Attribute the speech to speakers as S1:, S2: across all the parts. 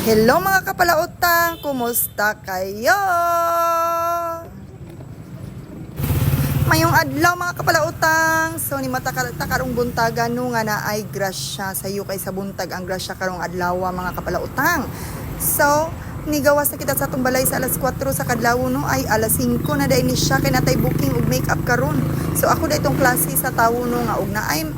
S1: Hello mga kapalautang, kumusta kayo? Mayong adlaw mga kapalautang. So ni mata karong buntagan no nga na ay grasya sa iyo kay sa buntag ang grasya karong adlaw mga kapalautang. So ni gawas na kita sa atong balay sa alas 4 sa kadlaw no ay alas 5 na dai ni siya kay natay booking og makeup karon. So ako da itong klase sa tawo no nga og na ay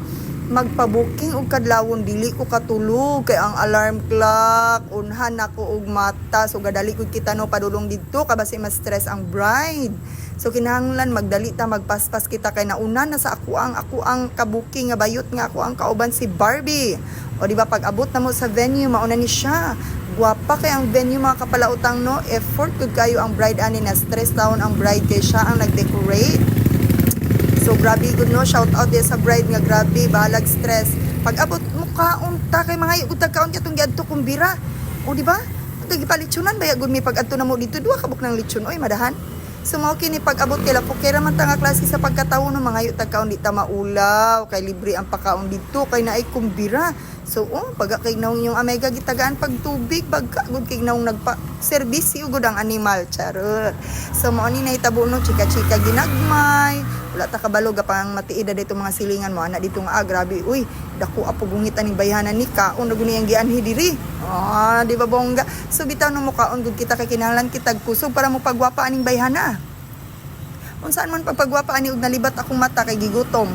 S1: magpa-booking og kadlawon dili ko katulog kay ang alarm clock unhan nako og mata so gadali gud kita no padulong didto kabasi mas stress ang bride. So kinahanglan magdali ta magpaspas kita kay nauna na sa ako ang ka-booking nga bayot nga ako ang kauban si Barbie. O di ba pag abot na mo sa venue mauna ni siya. Guwapa kay ang venue mga kapalautang no. Effort gud kayo ang bride ani na stress taon ang bride kay siya ang nag-decorate. So grabe good no, shout out din sa bride nga grabe, bahalag stress. Pag abot mo kaon ta kay mga igud kaon katong giadto kumbira. O di ba? Gipalitsunan baya gud mi pag adto na mo dito duha ka buk ng lechon oy madahan. So mao kini pag abot kay lapokera man ta nga klase sa pagkatawo no mga yuta kaon di ta maulaw kay libre ang pakaon dito kay naay kumbira. So pag kay naong yung amega gitagaan pag tubig bagka gud kay naong nagpa serbisyo gud ang animal charot. So mao ni nahitabo no chika-chika ginagmay. Wala ta kabalo gapang matiida dito mga silingan mo ana dito nga grabe uy dako apo gungit aning bayhanan ni kaon na guni ang gianhi diri. Di ba bongga? So bitaw no mo kaon gud kita kay kinahanglan kitag kusog para mo pagwapa aning bayhana. Unsaan man pagpagwapa ani og nalibat akong mata kay gigutom.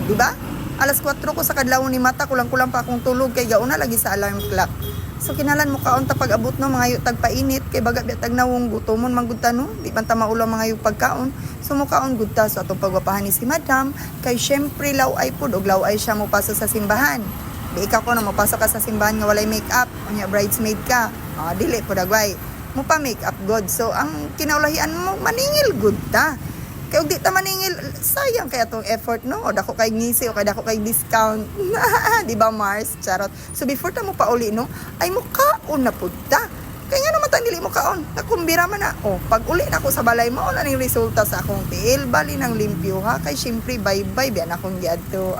S1: Di ba? Alas 4 ko sa kadlaw ni mata kulang-kulang pa akong tulog kay gauna lagi sa alarm clock. So kinahanglan mo kaon ta pag abot no mga tag painit kay baga bitag nawong gutomon man gud ta no. Di man ta maulo mga yung pagkaon. So mo kaon gud ta so atong pagwapahan ni si Madam kay syempre law-ay pud og law-ay siya mo pasok sa simbahan. Di ikaw ko na mapasok ka sa simbahan nga walay makeup, unya bridesmaid ka. Dili pud agway. Mo pa makeup god. So ang kinaulahian mo maningil gud ta. Kay og di ta maningil sayang kay atong effort no. O dako kay ngisi o kay dako kay discount. Di ba Mars? Charot. So before ta mo pauli no, ay mo kaon na pud ta. Kaya nga naman tayo dili mo kaon. Nakumbira man na. Pag uli na ako sa balay mo, na ning resulta sa akong tiil. Bali ng limpyo ha. Kay syempre bye-bye. Biyan akong giadto.